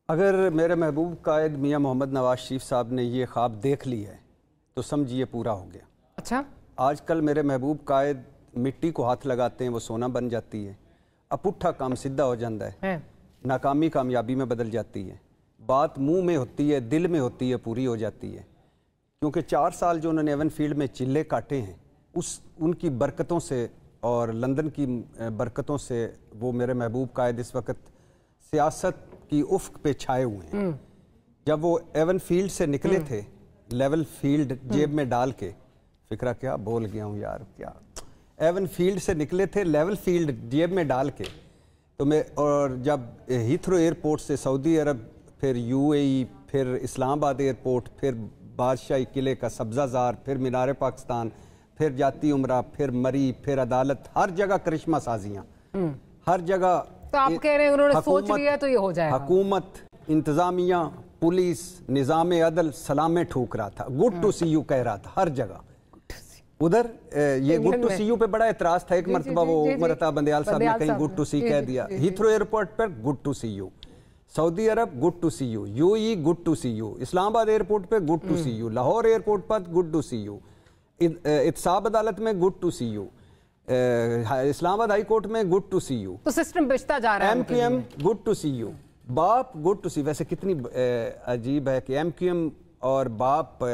اگر میرے محبوب قائد میاں محمد نواز شریف صاحب نے یہ خواب دیکھ لی ہے تو سمجھیے پورا ہو گیا۔ اچھا، آج کل میرے محبوب قائد مٹی کو ہاتھ لگاتے ہیں وہ سونا بن جاتی ہے، اپٹھا کام سیدھا ہو جاتا ہے، ناکامی کامیابی میں بدل جاتی ہے، بات منہ میں ہوتی ہے دل میں ہوتی ہے پوری ہو جاتی ہے۔ کیونکہ 4 سال جو انہوں نے ایون فیلڈ میں چلے کاٹے ہیں ان کی برکتوں سے اور لندن کی برکتوں سے وہ میرے محبوب قائد اس وقت سیاست کی افق پہ چھائے ہوئے ہیں۔ جب وہ ایون فیلڈ سے نکلے تھے لیول فیلڈ جیب میں ڈال کے، فکرہ کیا بول گیا ہوں یار، کیا ایون فیلڈ سے نکلے تھے لیول فیلڈ جیب میں ڈال کے تو میں، اور جب ہیتھرو ایئرپورٹ سے سعودی عرب، پھر UAE، پھر اسلام آباد ایئرپورٹ، پھر بادشاہی قلعے کا سبزہ زار، پھر مینار پاکستان، پھر جاتی عمرہ، پھر مری، پھر عدالت، ہر جگہ کرشمہ سازیاں، ہر جگہ۔ تو آپ کہہ رہے ہیں انہوں نے سوچ لیا تو یہ ہو جائے گا۔ حکومت، انتظامیہ، پولیس، نظام عدل سلامیں ٹھوک رہا تھا، گڈ ٹو سی یو کہہ رہا تھا ہر جگہ۔ ادھر یہ گڈ ٹو سی یو پہ بڑا اعتراض تھا، ایک مرتبہ وہ عمر عطا بندیال صاحب نے کہیں گڈ ٹو سی کہہ دیا، ہیتھرو ایئرپورٹ پر گڈ ٹو سی یو، سعودی عرب good to see you, UAE good to see you, Islamabad airport پہ good to see you, Lahore airport پر گڈ ٹو سی یو، احتساب عدالت میں good to see you, Islamabad high court میں good to see you, تو system بچتا جا رہا ہے۔ MQM good to see you, BAP good to see. ویسے کتنی عجیب ہے کہ MQM اور باپ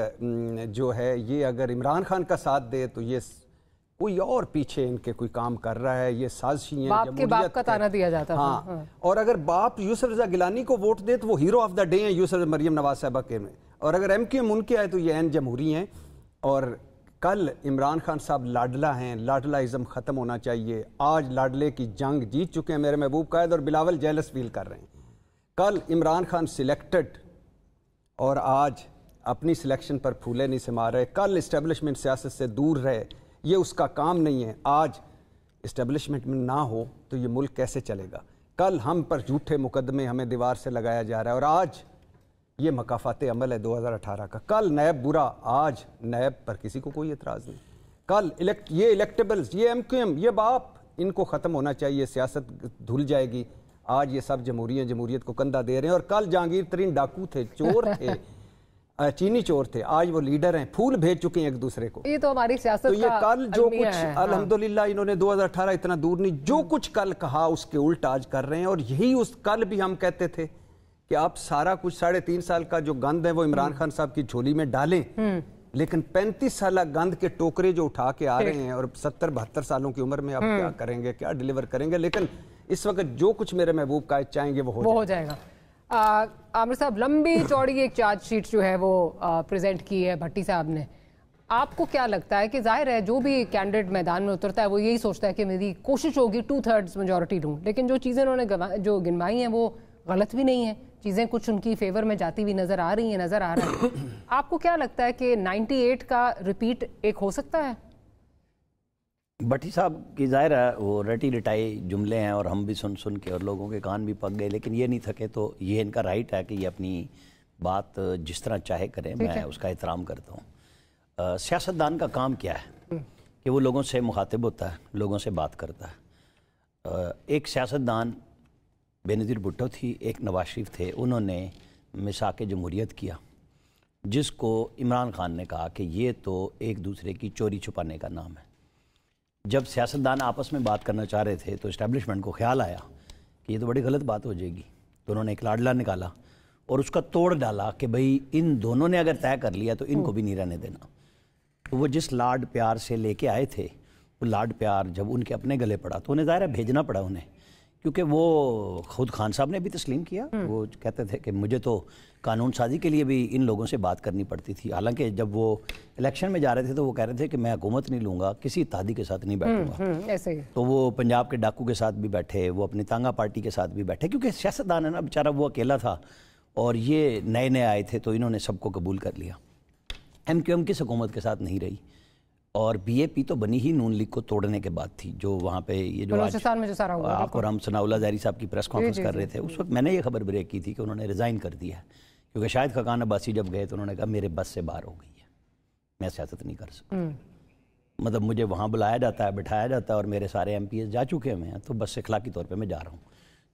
جو ہے یہ اگر عمران خان کا ساتھ دے تو یہ کوئی اور پیچھے ان کے کوئی کام کر رہا ہے، یہ سازشی ہیں، باپ کے باپ کا تانا دیا جاتا ہے۔ ہاں، اور اگر باپ یوسف رضا گیلانی کو ووٹ دے تو وہ ہیرو آف دا ڈے ہیں یوسف مریم نواز صاحبہ کے میں، اور اگر MQM ان کے آئے تو یہ عین جمہوری ہیں۔ اور کل عمران خان صاحب لاڈلا ہیں، لاڈلا ازم ختم ہونا چاہیے۔ آج لاڈلے کی جنگ جیت چکے ہیں میرے محبوب قائد، اور بلاول جیلس فیل کر رہے ہیں۔ کل عمران خان سلیکٹڈ اور آج اپنی سلیکشن پر پھولے نہیں سما رہے، کل اسٹیبلشمنٹ سیاست سے دور رہے، یہ اس کا کام نہیں ہے۔ آج اسٹیبلشمنٹ میں نہ ہو تو یہ ملک کیسے چلے گا؟ کل ہم پر جھوٹے مقدمے ہمیں دیوار سے لگایا جا رہا ہے، اور آج یہ مکافات عمل ہے 2018 کا۔ کل نیب برا، آج نیب پر کسی کو کوئی اعتراض نہیں۔ کل یہ الیکٹیبلز، یہ MQM، یہ باپ، ان کو ختم ہونا چاہیے، سیاست دھل جائے گی۔ آج یہ سب جمہوریت کو کندھا دے رہے ہیں، اور کل جہانگیر ترین ڈاکو تھے، چور تھے، چینی چور تھے، آج وہ لیڈر ہیں، پھول بھیج چکے ہیں ایک دوسرے کو۔ یہ تو ہماری سیاست تو یہ کل جو کچھ الحمدللہ انہوں نے 2018 اتنا دور نہیں، جو کچھ کل کہا اس کے الٹ آج کر رہے ہیں۔ اور یہی اس کل بھی ہم کہتے تھے کہ آپ سارا کچھ 3.5 سال کا جو گند ہے وہ عمران خان صاحب کی جھولی میں ڈالیں، لیکن 35 سالہ گند کے ٹوکرے جو اٹھا کے آ رہے ہیں، اور 70-72 سالوں کی عمر میں آپ کیا کریں گے، کیا ڈیلیور کریں گے؟ لیکن اس وقت جو کچھ میرے محبوب قائد چاہیں گے وہ ہو جائے گا۔ عامر صاحب، لمبی چوڑی ایک چارج شیٹ جو ہے وہ پریزنٹ کی ہے بھٹی صاحب نے، آپ کو کیا لگتا ہے کہ ظاہر ہے جو بھی کینڈیڈیٹ میدان میں اترتا ہے وہ یہی سوچتا ہے کہ میری کوشش ہوگی 2/3 میجورٹی لوں، لیکن جو چیزیں انہوں نے جو گنوائی ہیں وہ غلط بھی نہیں ہیں، چیزیں کچھ ان کی فیور میں جاتی ہوئی نظر آ رہی ہیں، نظر آ رہا ہے۔ آپ کو کیا لگتا ہے کہ 98 کا ریپیٹ ایک ہو سکتا ہے؟ بھٹی صاحب کی ظاہر ہے وہ رٹی رٹائی جملے ہیں، اور ہم بھی سن کے اور لوگوں کے کان بھی پک گئے، لیکن یہ نہیں تھکے، تو یہ ان کا رائٹ ہے کہ یہ اپنی بات جس طرح چاہے کریں، میں اس کا احترام کرتا ہوں۔ سیاستدان کا کام کیا ہے کہ وہ لوگوں سے مخاطب ہوتا ہے، لوگوں سے بات کرتا ہے۔ ایک سیاستدان بینظیر بھٹو تھی، ایک نواز شریف تھے، انہوں نے مساق جمہوریت کیا، جس کو عمران خان نے کہا کہ یہ تو ایک دوسرے کی چوری چھپانے کا نام ہے۔ جب سیاستدان آپس میں بات کرنا چاہ رہے تھے تو اسٹیبلشمنٹ کو خیال آیا کہ یہ تو بڑی غلط بات ہو جائے گی، تو انہوں نے ایک لاڈلا نکالا اور اس کا توڑ ڈالا کہ بھئی ان دونوں نے اگر طے کر لیا تو ان کو بھی نہیں رہنے دینا۔ تو وہ جس لاڈ پیار سے لے کے آئے تھے، وہ لاڈ پیار جب ان کے اپنے گلے پڑا تو انہیں ظاہر ہے بھیجنا پڑا انہیں، کیونکہ وہ خود خان صاحب نے بھی تسلیم کیا، وہ کہتے تھے کہ مجھے تو قانون سازی کے لیے بھی ان لوگوں سے بات کرنی پڑتی تھی، حالانکہ جب وہ الیکشن میں جا رہے تھے تو وہ کہہ رہے تھے کہ میں حکومت نہیں لوں گا، کسی اتحادی کے ساتھ نہیں بیٹھوں گا۔ تو وہ پنجاب کے ڈاکو کے ساتھ بھی بیٹھے، وہ اپنی تانگا پارٹی کے ساتھ بھی بیٹھے، کیونکہ سیاستدان ہے نا بیچارہ، وہ اکیلا تھا اور یہ نئے آئے تھے تو انہوں نے سب کو قبول کر لیا۔ MQM کس حکومت کے ساتھ نہیں رہی، اور BAP تو بنی ہی نون لیگ کو توڑنے کے بعد تھی، جو وہاں پہ یہ جو آپ اور ہم ثناء اللہ ظاہری صاحب کی پریس کانفرنس کر رہے تھے، اس وقت میں نے یہ خبر بریک کی تھی کہ انہوں نے ریزائن کر دیا ہے، کیونکہ شاہد خاقان عباسی جب گئے تو انہوں نے کہا میرے بس سے باہر ہو گئی ہے، میں سیاست نہیں کر سکتا، مطلب مجھے وہاں بلایا جاتا ہے، بٹھایا جاتا ہے، اور میرے سارے MPs جا چکے ہوئے ہیں، تو بس اخلاقی طور پہ میں جا رہا ہوں۔